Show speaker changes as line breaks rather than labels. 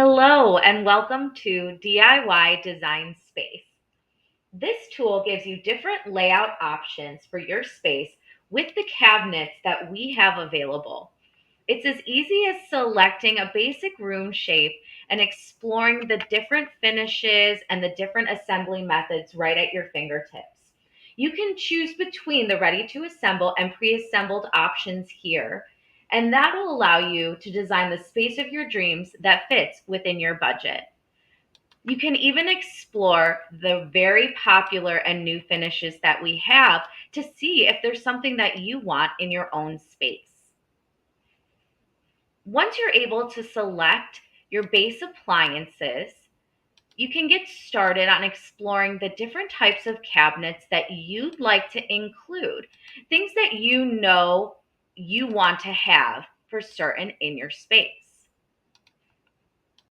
Hello and welcome to DIY Design Space. This tool gives you different layout options for your space with the cabinets that we have available. It's as easy as selecting a basic room shape and exploring the different finishes and the different assembly methods right at your fingertips. You can choose between the ready to assemble and pre-assembled options here, and that will allow you to design the space of your dreams that fits within your budget. You can even explore the very popular and new finishes that we have to see if there's something that you want in your own space. Once you're able to select your base appliances, you can get started on exploring the different types of cabinets that you'd like to include, things that you know you want to have for certain in your space.